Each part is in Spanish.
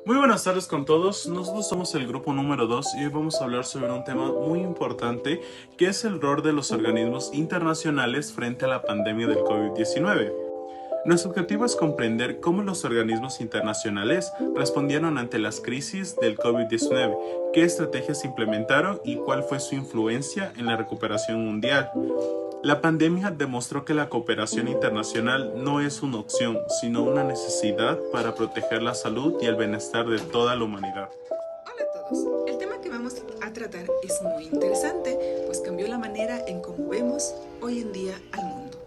Muy buenas tardes con todos, nosotros somos el grupo número 2 y hoy vamos a hablar sobre un tema muy importante que es el rol de los organismos internacionales frente a la pandemia del COVID-19. Nuestro objetivo es comprender cómo los organismos internacionales respondieron ante las crisis del COVID-19, qué estrategias implementaron y cuál fue su influencia en la recuperación mundial. La pandemia demostró que la cooperación internacional no es una opción, sino una necesidad para proteger la salud y el bienestar de toda la humanidad. Hola a todos. El tema que vamos a tratar es muy interesante, pues cambió la manera en cómo vemos hoy en día al mundo.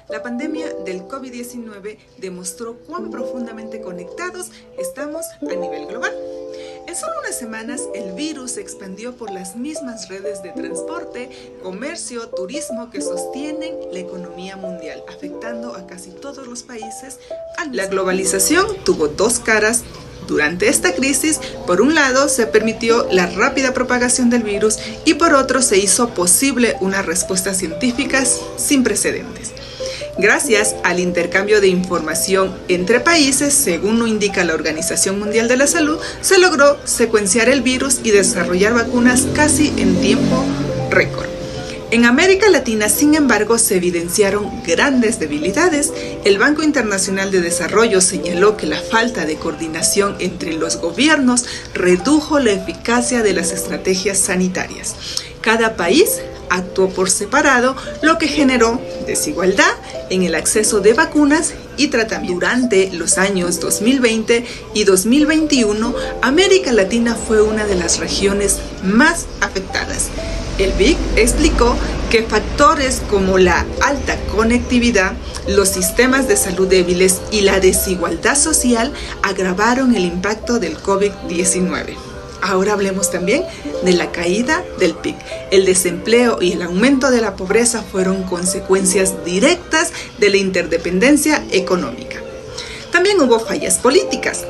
La pandemia del COVID-19 demostró cuán profundamente conectados estamos a nivel global. En solo unas semanas, el virus se expandió por las mismas redes de transporte, comercio, turismo que sostienen la economía mundial, afectando a casi todos los países. La globalización tuvo dos caras. Durante esta crisis, por un lado, se permitió la rápida propagación del virus y por otro se hizo posible una respuesta científica sin precedentes. Gracias al intercambio de información entre países, según lo indica la Organización Mundial de la Salud, se logró secuenciar el virus y desarrollar vacunas casi en tiempo récord. En América Latina, sin embargo, se evidenciaron grandes debilidades. El Banco Internacional de Desarrollo señaló que la falta de coordinación entre los gobiernos redujo la eficacia de las estrategias sanitarias. Cada país actuó por separado, lo que generó desigualdad en el acceso de vacunas y tratamientos. Durante los años 2020 y 2021, América Latina fue una de las regiones más afectadas. El BIC explicó que factores como la alta conectividad, los sistemas de salud débiles y la desigualdad social agravaron el impacto del COVID-19. Ahora hablemos también de la caída del PIB. El desempleo y el aumento de la pobreza fueron consecuencias directas de la interdependencia económica. También hubo fallas políticas,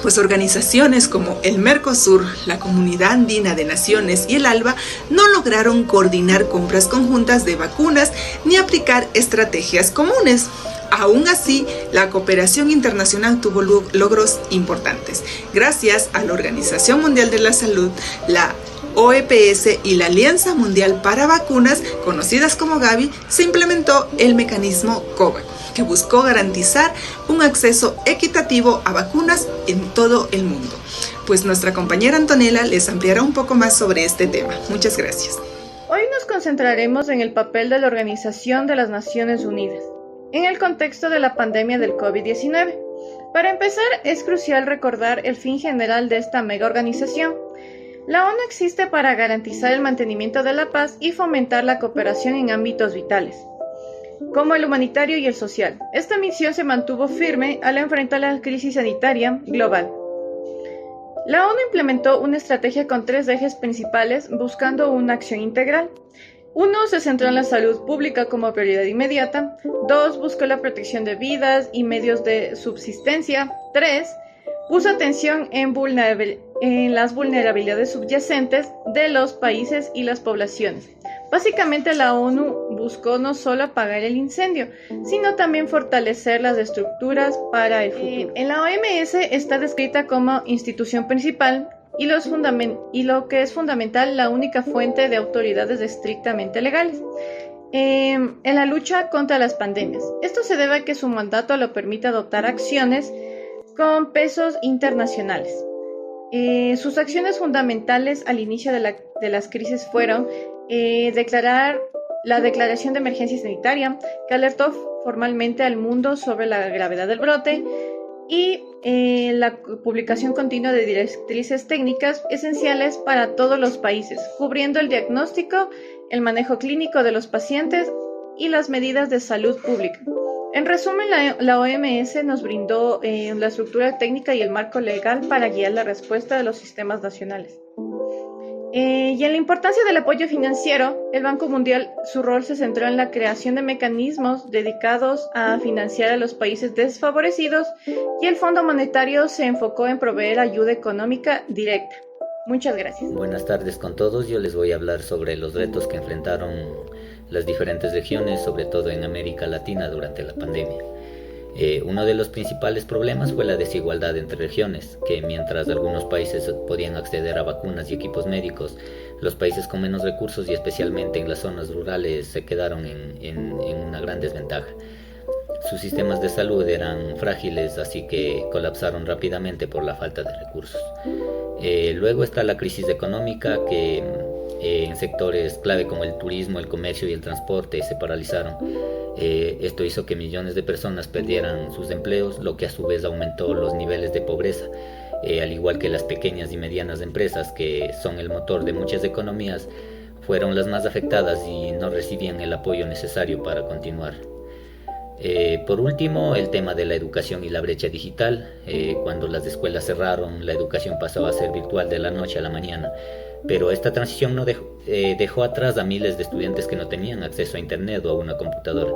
pues organizaciones como el Mercosur, la Comunidad Andina de Naciones y el ALBA no lograron coordinar compras conjuntas de vacunas ni aplicar estrategias comunes. Aún así, la cooperación internacional tuvo logros importantes. Gracias a la Organización Mundial de la Salud, la OEPS y la Alianza Mundial para Vacunas, conocidas como Gavi, se implementó el mecanismo COVAX, que buscó garantizar un acceso equitativo a vacunas en todo el mundo. Pues nuestra compañera Antonella les ampliará un poco más sobre este tema. Muchas gracias. Hoy nos concentraremos en el papel de la Organización de las Naciones Unidas en el contexto de la pandemia del COVID-19. Para empezar, es crucial recordar el fin general de esta mega organización. La ONU existe para garantizar el mantenimiento de la paz y fomentar la cooperación en ámbitos vitales, como el humanitario y el social. Esta misión se mantuvo firme al enfrentar la crisis sanitaria global. La ONU implementó una estrategia con 3 ejes principales buscando una acción integral. 1. Se centró en la salud pública como prioridad inmediata. 2. Buscó la protección de vidas y medios de subsistencia. 3. Puso atención en las vulnerabilidades subyacentes de los países y las poblaciones. Básicamente, la ONU buscó no solo apagar el incendio, sino también fortalecer las estructuras para el futuro. En la OMS está descrita como institución principal y lo que es fundamental, la única fuente de autoridades estrictamente legales en la lucha contra las pandemias. Esto se debe a que su mandato lo permite adoptar acciones con pesos internacionales. Sus acciones fundamentales al inicio de las crisis fueron la declaración de emergencia sanitaria, que alertó formalmente al mundo sobre la gravedad del brote, y la publicación continua de directrices técnicas esenciales para todos los países, cubriendo el diagnóstico, el manejo clínico de los pacientes y las medidas de salud pública. En resumen, la OMS nos brindó la estructura técnica y el marco legal para guiar la respuesta de los sistemas nacionales. Y en la importancia del apoyo financiero, el Banco Mundial, su rol se centró en la creación de mecanismos dedicados a financiar a los países desfavorecidos, y el Fondo Monetario se enfocó en proveer ayuda económica directa. Muchas gracias. Buenas tardes con todos. Yo les voy a hablar sobre los retos que enfrentaron las diferentes regiones, sobre todo en América Latina, durante la pandemia. Uno de los principales problemas fue la desigualdad entre regiones, que mientras algunos países podían acceder a vacunas y equipos médicos, los países con menos recursos y especialmente en las zonas rurales se quedaron en una gran desventaja. Sus sistemas de salud eran frágiles, así que colapsaron rápidamente por la falta de recursos. Luego está la crisis económica, que en sectores clave como el turismo, el comercio y el transporte se paralizaron. Esto hizo que millones de personas perdieran sus empleos, lo que a su vez aumentó los niveles de pobreza, al igual que las pequeñas y medianas empresas, que son el motor de muchas economías, fueron las más afectadas y no recibían el apoyo necesario para continuar. Por último, el tema de la educación y la brecha digital. Cuando las escuelas cerraron, la educación pasó a ser virtual de la noche a la mañana, pero esta transición no dejó atrás a miles de estudiantes que no tenían acceso a internet o a una computadora.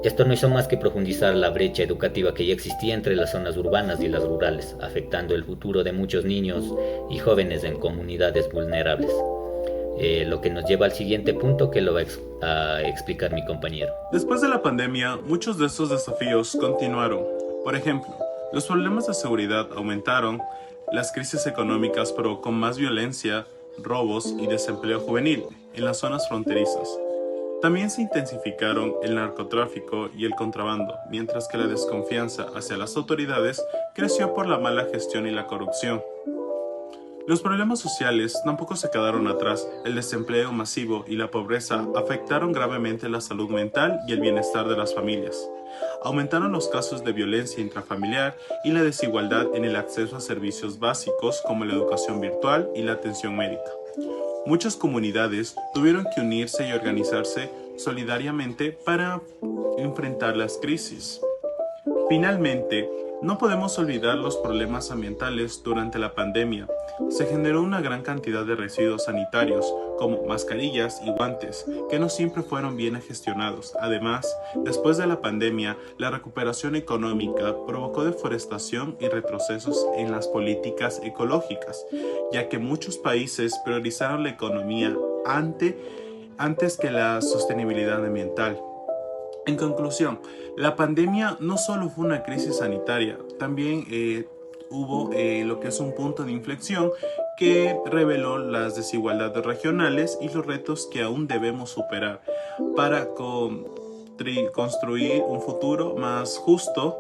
Esto no hizo más que profundizar la brecha educativa que ya existía entre las zonas urbanas y las rurales, afectando el futuro de muchos niños y jóvenes en comunidades vulnerables. Lo que nos lleva al siguiente punto, que lo va a explicar mi compañero. Después de la pandemia, muchos de estos desafíos continuaron. Por ejemplo, los problemas de seguridad aumentaron, las crisis económicas provocó más violencia, robos y desempleo juvenil en las zonas fronterizas. También se intensificaron el narcotráfico y el contrabando, mientras que la desconfianza hacia las autoridades creció por la mala gestión y la corrupción. Los problemas sociales tampoco se quedaron atrás. El desempleo masivo y la pobreza afectaron gravemente la salud mental y el bienestar de las familias. Aumentaron los casos de violencia intrafamiliar y la desigualdad en el acceso a servicios básicos como la educación virtual y la atención médica. Muchas comunidades tuvieron que unirse y organizarse solidariamente para enfrentar las crisis. Finalmente, no podemos olvidar los problemas ambientales durante la pandemia. Se generó una gran cantidad de residuos sanitarios, como mascarillas y guantes, que no siempre fueron bien gestionados. Además, después de la pandemia, la recuperación económica provocó deforestación y retrocesos en las políticas ecológicas, ya que muchos países priorizaron la economía antes que la sostenibilidad ambiental. En conclusión, la pandemia no solo fue una crisis sanitaria, también hubo lo que es un punto de inflexión que reveló las desigualdades regionales y los retos que aún debemos superar para construir un futuro más justo,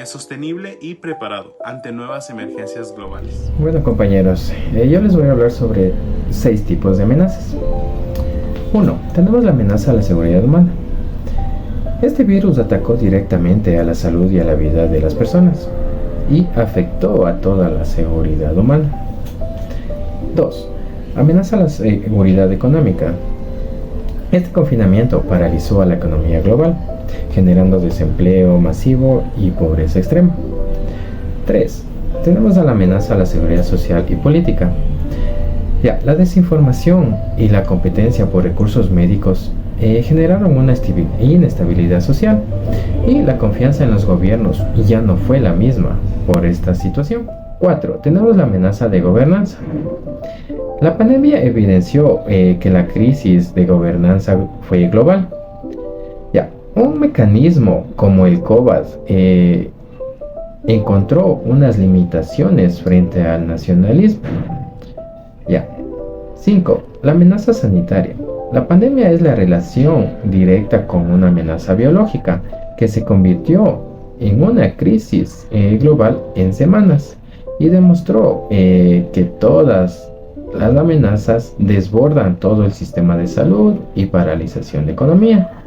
sostenible y preparado ante nuevas emergencias globales. Bueno, compañeros, yo les voy a hablar sobre 6 tipos de amenazas. 1. Tenemos la amenaza a la seguridad humana. Este virus atacó directamente a la salud y a la vida de las personas y afectó a toda la seguridad humana. 2. Amenaza a la seguridad económica. Este confinamiento paralizó a la economía global, generando desempleo masivo y pobreza extrema. 3. Tenemos a la amenaza a la seguridad social y política. La desinformación y la competencia por recursos médicos generaron una inestabilidad social y la confianza en los gobiernos ya no fue la misma por esta situación. 4. Tenemos la amenaza de gobernanza. La pandemia evidenció que la crisis de gobernanza fue global. Un mecanismo como el COVAD encontró unas limitaciones frente al nacionalismo. 5. La amenaza sanitaria. La pandemia es la relación directa con una amenaza biológica que se convirtió en una crisis global en semanas y demostró que todas las amenazas desbordan todo el sistema de salud y paralización de economía.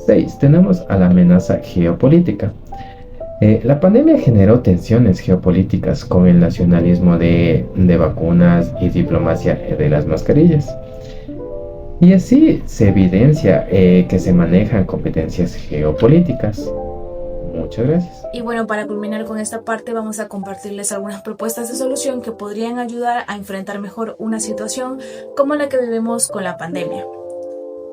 6. Tenemos a la amenaza geopolítica. La pandemia generó tensiones geopolíticas con el nacionalismo de vacunas y diplomacia de las mascarillas. Y así se evidencia que se manejan competencias geopolíticas. Muchas gracias. Y bueno, para culminar con esta parte vamos a compartirles algunas propuestas de solución que podrían ayudar a enfrentar mejor una situación como la que vivimos con la pandemia.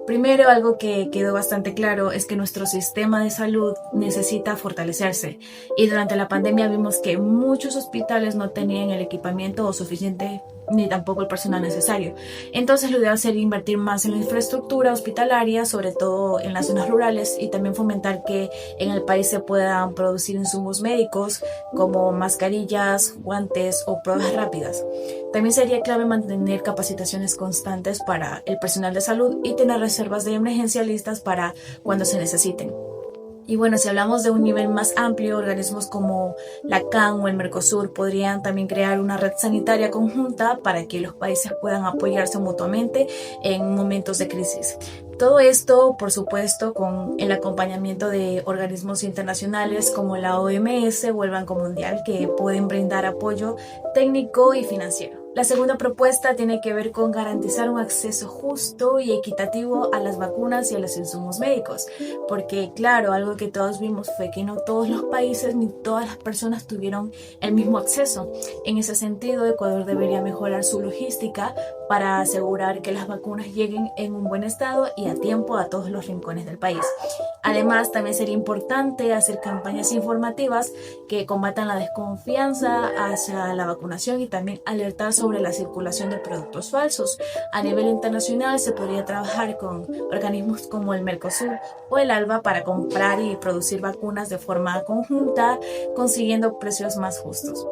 Primero, algo que quedó bastante claro es que nuestro sistema de salud necesita fortalecerse, y durante la pandemia vimos que muchos hospitales no tenían el equipamiento o suficiente ni tampoco el personal necesario. Entonces lo ideal sería invertir más en la infraestructura hospitalaria, sobre todo en las zonas rurales, y también fomentar que en el país se puedan producir insumos médicos como mascarillas, guantes o pruebas rápidas. También sería clave mantener capacitaciones constantes para el personal de salud y tener reservas de emergencia listas para cuando se necesiten. Y bueno, si hablamos de un nivel más amplio, organismos como la CAN o el Mercosur podrían también crear una red sanitaria conjunta para que los países puedan apoyarse mutuamente en momentos de crisis. Todo esto, por supuesto, con el acompañamiento de organismos internacionales como la OMS o el Banco Mundial, que pueden brindar apoyo técnico y financiero. La segunda propuesta tiene que ver con garantizar un acceso justo y equitativo a las vacunas y a los insumos médicos, porque claro, algo que todos vimos fue que no todos los países ni todas las personas tuvieron el mismo acceso. En ese sentido, Ecuador debería mejorar su logística para asegurar que las vacunas lleguen en un buen estado y a tiempo a todos los rincones del país. Además, también sería importante hacer campañas informativas que combatan la desconfianza hacia la vacunación y también alertar sobre la circulación de productos falsos. A nivel internacional se podría trabajar con organismos como el Mercosur o el ALBA para comprar y producir vacunas de forma conjunta, consiguiendo precios más justos.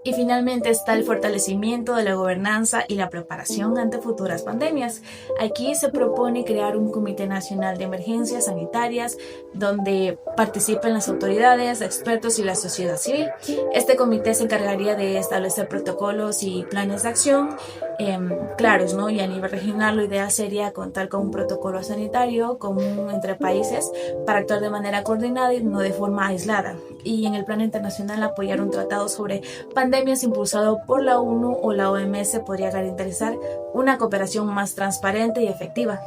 Y finalmente está el fortalecimiento de la gobernanza y la preparación ante futuras pandemias. Aquí se propone crear un Comité Nacional de Emergencias Sanitarias donde participen las autoridades, expertos y la sociedad civil. Este comité se encargaría de establecer protocolos y planes de acción claros, ¿no? Y a nivel regional lo ideal sería contar con un protocolo sanitario común entre países para actuar de manera coordinada y no de forma aislada. Y en el plano internacional apoyar un tratado sobre pandemias impulsado por la ONU o la OMS podría garantizar una cooperación más transparente y efectiva.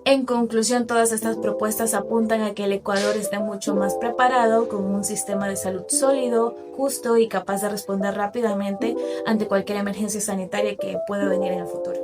En conclusión, todas estas propuestas apuntan a que el Ecuador esté mucho más preparado, con un sistema de salud sólido, justo y capaz de responder rápidamente ante cualquier emergencia sanitaria que pueda venir en el futuro.